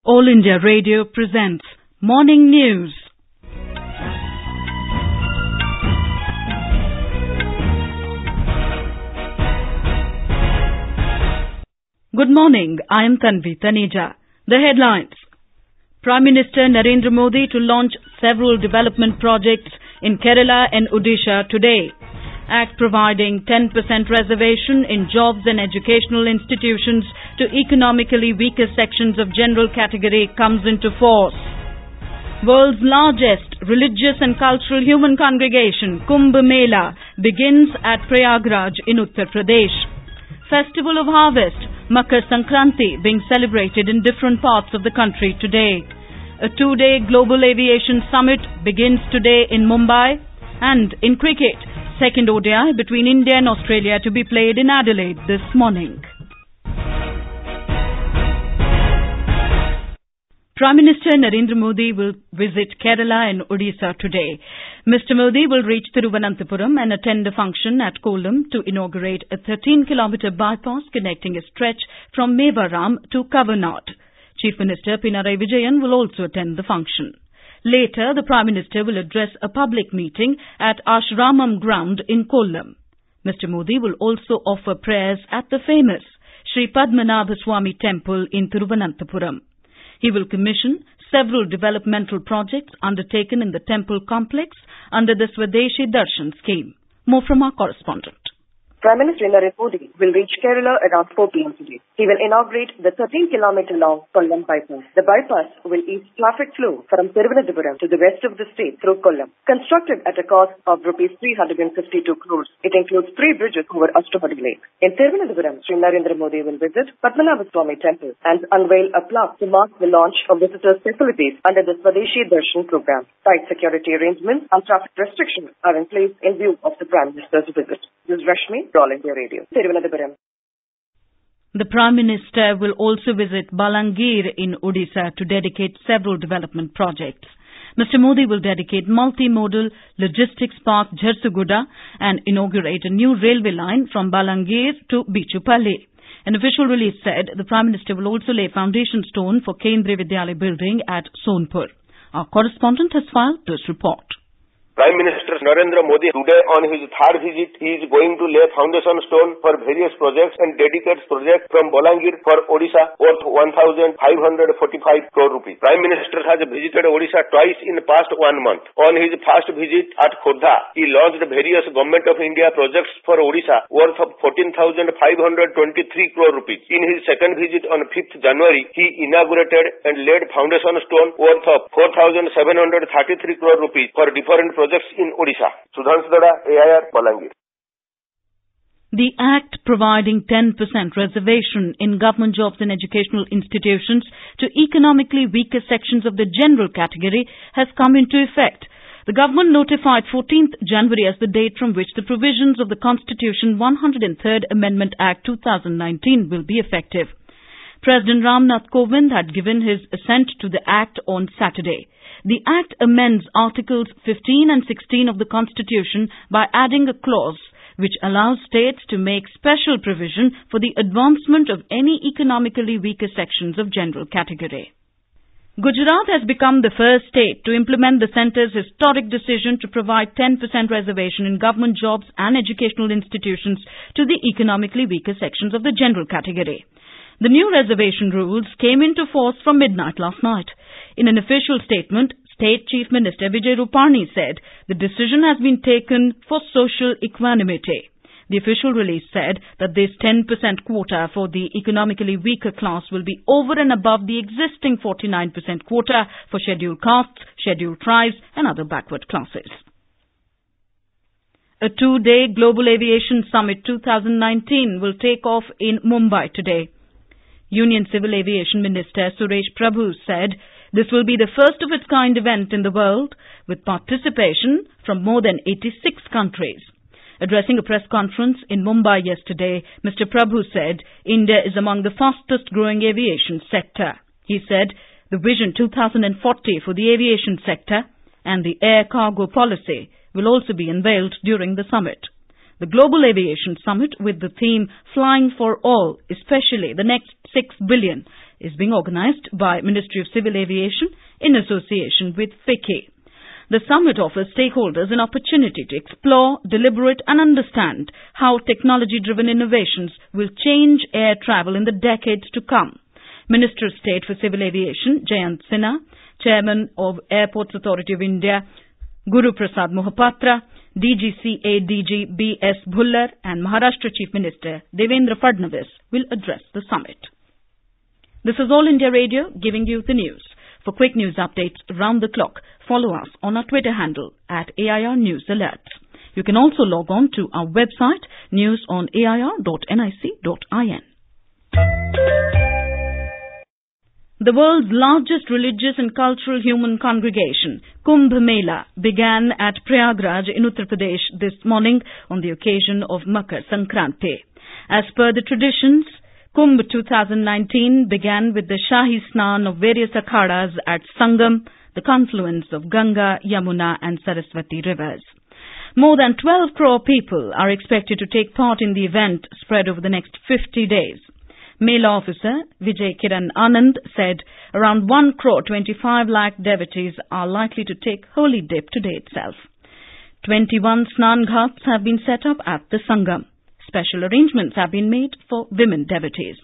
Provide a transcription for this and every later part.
All India Radio presents Morning News. Good morning, I am Tanvi Taneja. The headlines. Prime Minister Narendra Modi to launch several development projects in Kerala and Odisha today. Act providing 10% reservation in jobs and educational institutions to economically weaker sections of general category comes into force. World's largest religious and cultural human congregation, Kumbh Mela, begins at Prayagraj in Uttar Pradesh. Festival of Harvest, Makar Sankranti, being celebrated in different parts of the country today. A two-day Global Aviation Summit begins today in Mumbai. And in cricket, second ODI between India and Australia to be played in Adelaide this morning. Prime Minister Narendra Modi will visit Kerala and Odisha today. Mr. Modi will reach Thiruvananthapuram and attend a function at Kollam to inaugurate a 13-kilometre bypass connecting a stretch from Mevaram to Kavanad. Chief Minister Pinarayi Vijayan will also attend the function. Later, the Prime Minister will address a public meeting at Ashramam ground in Kollam. Mr. Modi will also offer prayers at the famous Sri Padmanabha Swami Temple in Thiruvananthapuram. He will commission several developmental projects undertaken in the temple complex under the Swadeshi Darshan scheme. More from our correspondent. Prime Minister Narendra Modi will reach Kerala around 4 p.m. today. He will inaugurate the 13-kilometre-long Kollam bypass. The bypass will ease traffic flow from Thiruvananthapuram to the rest of the state through Kollam. Constructed at a cost of Rs 352 crores, it includes 3 bridges over Adelaide Lake. In Thiruvananthapuram, Sri Narendra Modi will visit Padmanabha Swami Temple and unveil a plaque to mark the launch of visitors' facilities under the Swadeshi Darshan program. Tight security arrangements and traffic restrictions are in place in view of the Prime Minister's visit. This is Rashmi, All India Radio, Thiruvananthapuram. The Prime Minister will also visit Balangir in Odisha to dedicate several development projects. Mr. Modi will dedicate multimodal logistics park Jharsuguda and inaugurate a new railway line from Balangir to Bichupalli. An official release said the Prime Minister will also lay foundation stone for Kendriya Vidyalaya building at Sonpur. Our correspondent has filed this report. Prime Minister Narendra Modi today on his third visit, he is going to lay foundation stone for various projects and dedicate projects from Balangir for Odisha worth 1,545 crore rupees. Prime Minister has visited Odisha twice in the past 1 month. On his first visit at Khordha, he launched various Government of India projects for Odisha worth of 14,523 crore rupees. In his second visit on 5th January, he inaugurated and laid foundation stone worth of 4,733 crore rupees for different projects in Odisha. Sudhanshu Dada, AIR, Balangir. The Act providing 10% reservation in government jobs and educational institutions to economically weaker sections of the general category has come into effect. The government notified 14th January as the date from which the provisions of the Constitution 103rd Amendment Act 2019 will be effective. President Ramnath Kovind had given his assent to the Act on Saturday. The Act amends Articles 15 and 16 of the Constitution by adding a clause which allows states to make special provision for the advancement of any economically weaker sections of general category. Gujarat has become the first state to implement the centre's historic decision to provide 10% reservation in government jobs and educational institutions to the economically weaker sections of the general category. The new reservation rules came into force from midnight last night. In an official statement, State Chief Minister Vijay Rupani said the decision has been taken for social equanimity. The official release said that this 10% quota for the economically weaker class will be over and above the existing 49% quota for scheduled castes, scheduled tribes and other backward classes. A two-day Global Aviation Summit 2019 will take off in Mumbai today. Union Civil Aviation Minister Suresh Prabhu said this will be the first of its kind event in the world with participation from more than 86 countries. Addressing a press conference in Mumbai yesterday, Mr. Prabhu said India is among the fastest growing aviation sector. He said the Vision 2040 for the aviation sector and the air cargo policy will also be unveiled during the summit. The Global Aviation Summit with the theme Flying for All, especially the next 6 billion, is being organized by Ministry of Civil Aviation in association with FICCI. The summit offers stakeholders an opportunity to explore, deliberate and understand how technology-driven innovations will change air travel in the decades to come. Minister of State for Civil Aviation, Jayant Sinha, Chairman of Airports Authority of India, Guru Prasad Mohapatra, DGCA DG B.S. Bhullar and Maharashtra Chief Minister Devendra Fadnavis will address the summit. This is All India Radio giving you the news. For quick news updates round the clock, follow us on our Twitter handle at AIR News Alerts. You can also log on to our website newsonair.nic.in. The world's largest religious and cultural human congregation, Kumbh Mela, began at Prayagraj in Uttar Pradesh this morning on the occasion of Makar Sankranti. As per the traditions, Kumbh 2019 began with the Shahi Snan of various akhadas at Sangam, the confluence of Ganga, Yamuna and Saraswati rivers. More than 12 crore people are expected to take part in the event spread over the next 50 days. Mela officer Vijay Kiran Anand said around 1 crore 25 lakh devotees are likely to take holy dip today itself. 21 Snan Ghats have been set up at the Sangam. Special arrangements have been made for women devotees.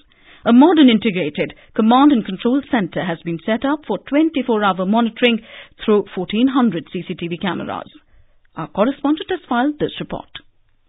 A modern integrated command and control center has been set up for 24-hour monitoring through 1,400 CCTV cameras. Our correspondent has filed this report.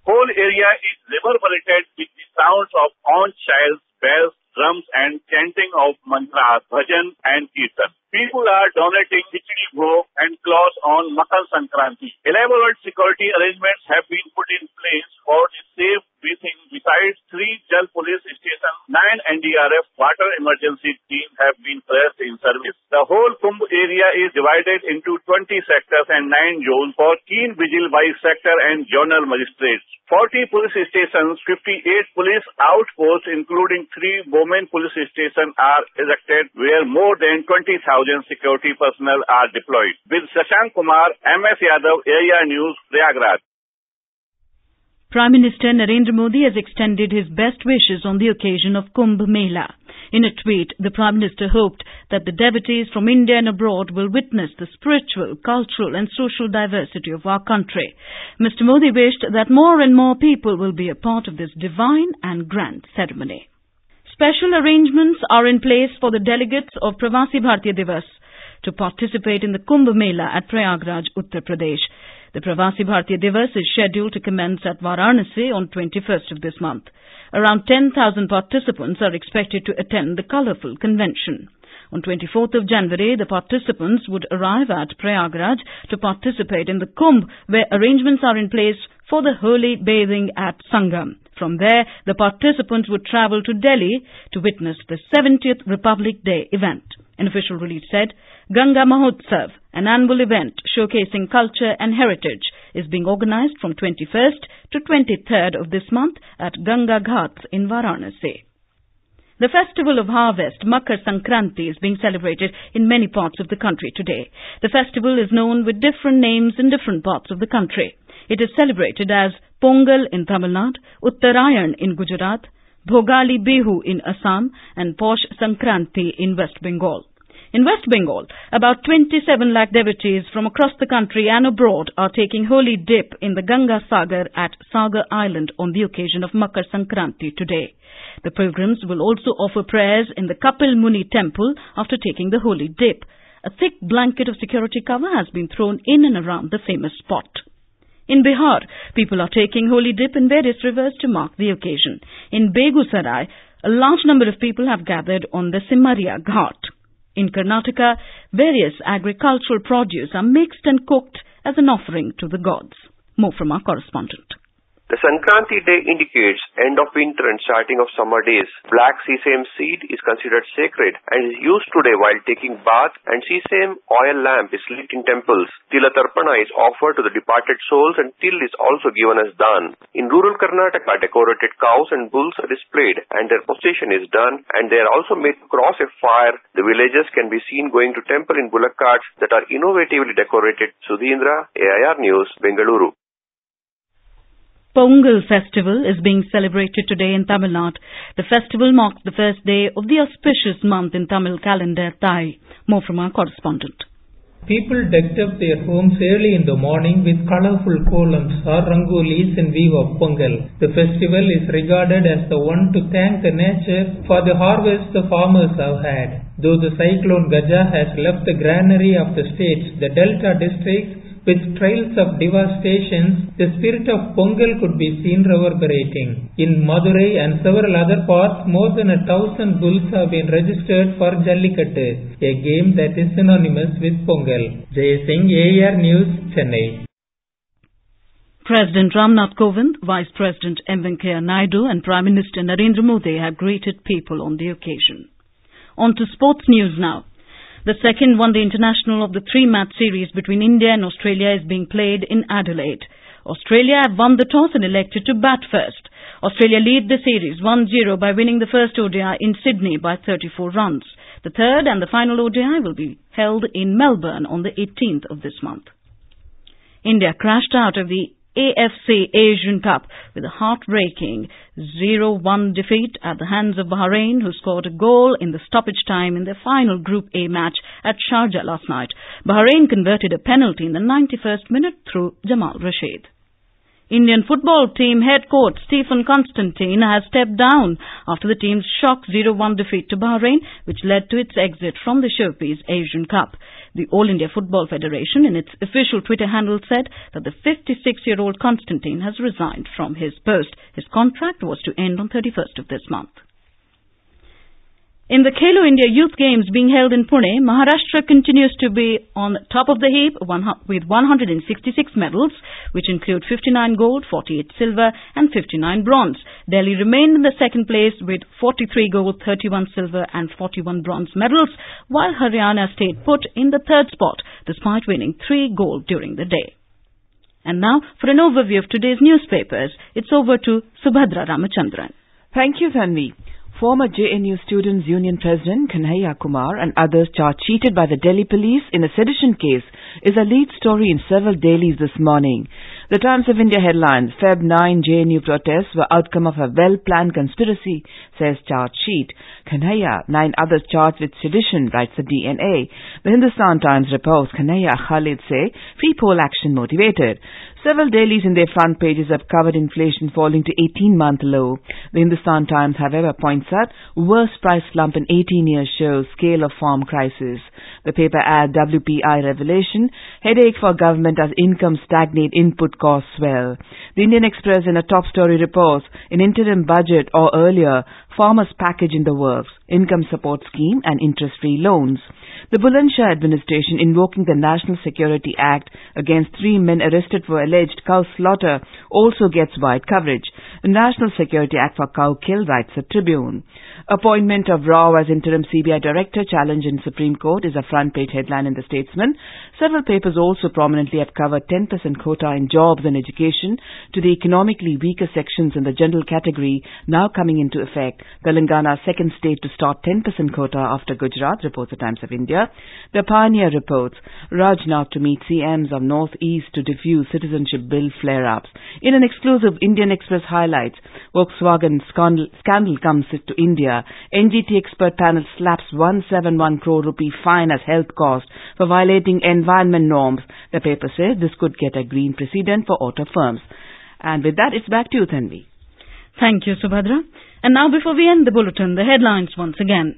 Whole area is reverberated with the sounds of conch shells, bells, drums and chanting of mantras, bhajan and kirtan. People are donating khichdi bhog and cloths on Makar Sankranti. Elaborate security arrangements have been put in place for the safe breathing. Besides 3 Jal Police stations, 9 NDRF water emergency teams have been placed in service. The whole Kumbh area is divided into 20 sectors and 9 zones for keen vigil by sector and zonal magistrates. 40 police stations, 58 police outposts including 3 women police stations are erected where more than 20,000 security personnel are deployed. With Shashank Kumar, MS Yadav, AIR News, Prayagraj. Prime Minister Narendra Modi has extended his best wishes on the occasion of Kumbh Mela. In a tweet, the Prime Minister hoped that the devotees from India and abroad will witness the spiritual, cultural and social diversity of our country. Mr. Modi wished that more and more people will be a part of this divine and grand ceremony. Special arrangements are in place for the delegates of Pravasi Bharatiya Divas to participate in the Kumbh Mela at Prayagraj, Uttar Pradesh. The Pravasi Bharatiya Divas is scheduled to commence at Varanasi on 21st of this month. Around 10,000 participants are expected to attend the colourful convention. On 24th of January, the participants would arrive at Prayagraj to participate in the Kumbh, where arrangements are in place for the holy bathing at Sangam. From there, the participants would travel to Delhi to witness the 70th Republic Day event. An official release said, Ganga Mahotsav, an annual event showcasing culture and heritage, is being organized from 21st to 23rd of this month at Ganga Ghats in Varanasi. The festival of harvest, Makar Sankranti, is being celebrated in many parts of the country today. The festival is known with different names in different parts of the country. It is celebrated as Pongal in Tamil Nadu, Uttarayan in Gujarat, Bhogali Bihu in Assam and Posh Sankranti in West Bengal. In West Bengal, about 27 lakh devotees from across the country and abroad are taking holy dip in the Ganga Sagar at Sagar Island on the occasion of Makar Sankranti today. The pilgrims will also offer prayers in the Kapil Muni temple after taking the holy dip. A thick blanket of security cover has been thrown in and around the famous spot. In Bihar, people are taking holy dip in various rivers to mark the occasion. In Begusarai, a large number of people have gathered on the Simariya Ghat. In Karnataka, various agricultural produce are mixed and cooked as an offering to the gods. More from our correspondent. The Sankranti day indicates end of winter and starting of summer days. Black sesame seed is considered sacred and is used today while taking bath, and sesame oil lamp is lit in temples. Tila Tarpana is offered to the departed souls and till is also given as dan. In rural Karnataka, decorated cows and bulls are displayed and their procession is done, and they are also made to cross a fire. The villagers can be seen going to temple in bullock carts that are innovatively decorated. Sudhindra, AIR News, Bengaluru. Pongal festival is being celebrated today in Tamil Nadu. The festival marks the first day of the auspicious month in Tamil calendar, Thai. More from our correspondent. People decked up their homes early in the morning with colorful columns or rangolis in view of Pongal. The festival is regarded as the one to thank the nature for the harvest the farmers have had. Though the cyclone Gaja has left the granary of the states, the Delta districts, with trails of devastation, the spirit of Pongal could be seen reverberating. In Madurai and several other parts, more than 1,000 bulls have been registered for Jallikattu, a game that is synonymous with Pongal. Jay Singh, AR News, Chennai. President Ramnath Kovind, Vice President M. Venkaiah Naidu and Prime Minister Narendra Modi have greeted people on the occasion. On to sports news now. The second one-day international of the three-match series between India and Australia is being played in Adelaide. Australia have won the toss and elected to bat first. Australia lead the series 1-0 by winning the first ODI in Sydney by 34 runs. The third and the final ODI will be held in Melbourne on the 18th of this month. India crashed out of the AFC Asian Cup with a heartbreaking 0-1 defeat at the hands of Bahrain, who scored a goal in the stoppage time in their final Group A match at Sharjah last night. Bahrain converted a penalty in the 91st minute through Jamal Rashid. Indian football team head coach Stephen Constantine has stepped down after the team's shock 0-1 defeat to Bahrain, which led to its exit from the Showpiece Asian Cup. The All India Football Federation, in its official Twitter handle, said that the 56-year-old Constantine has resigned from his post. His contract was to end on 31st of this month. In the Khelo India Youth Games being held in Pune, Maharashtra continues to be on top of the heap with 166 medals, which include 59 gold, 48 silver and 59 bronze. Delhi remained in the second place with 43 gold, 31 silver and 41 bronze medals, while Haryana stayed put in the third spot despite winning 3 gold during the day. And now, for an overview of today's newspapers, it's over to Subhadra Ramachandran. Thank you, Tanvi. Former JNU Students' Union President Kanhaiya Kumar and others charged cheated by the Delhi police in a sedition case is a lead story in several dailies this morning. The Times of India headlines, Feb 9 JNU protests were outcome of a well-planned conspiracy, says charge sheet. Kanhaiya, 9 others charged with sedition, writes the DNA. The Hindustan Times reports Kanhaiya Khalid say free poll action motivated. Several dailies in their front pages have covered inflation falling to 18-month low. The Hindustan Times, however, points out worst price slump in 18 years shows scale of farm crisis. The paper adds WPI revelation, headache for government as income stagnate, input costs swell. The Indian Express in a top story reports an interim budget or earlier, farmers package in the works, income support scheme and interest-free loans. The Bulandshahr administration invoking the National Security Act against 3 men arrested for alleged cow slaughter also gets wide coverage. The National Security Act for cow kill, writes the Tribune. Appointment of Rao as interim CBI director challenged in Supreme Court is a front page headline in the Statesman. Several papers also prominently have covered 10% quota in jobs and education to the economically weaker sections in the general category now coming into effect. Telangana, second state to start 10% quota after Gujarat, reports the Times of India. The Pioneer reports Rajnath to meet CMs of North East to diffuse citizenship bill flare-ups. In an exclusive Indian Express highlights, Volkswagen scandal comes to India. NGT expert panel slaps 171 crore rupee fine as health cost for violating environment norms. The paper says this could get a green precedent for auto firms. And with that, it's back to you, Tanvi. Thank you, Subhadra. And now, before we end the bulletin, the headlines once again.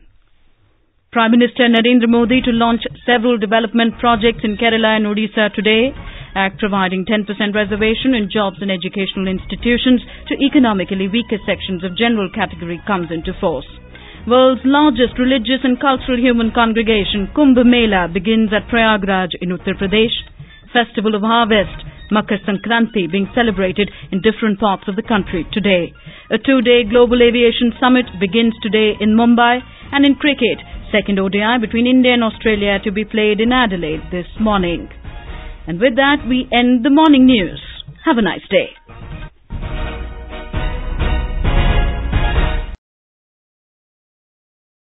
Prime Minister Narendra Modi to launch several development projects in Kerala and Odisha today. Act providing 10% reservation in jobs and educational institutions to economically weaker sections of general category comes into force. World's largest religious and cultural human congregation, Kumbh Mela, begins at Prayagraj in Uttar Pradesh. Festival of Harvest, Makar Sankranti, being celebrated in different parts of the country today. A 2-day Global Aviation Summit begins today in Mumbai. And in cricket, second ODI between India and Australia to be played in Adelaide this morning. And with that, we end the morning news. Have a nice day.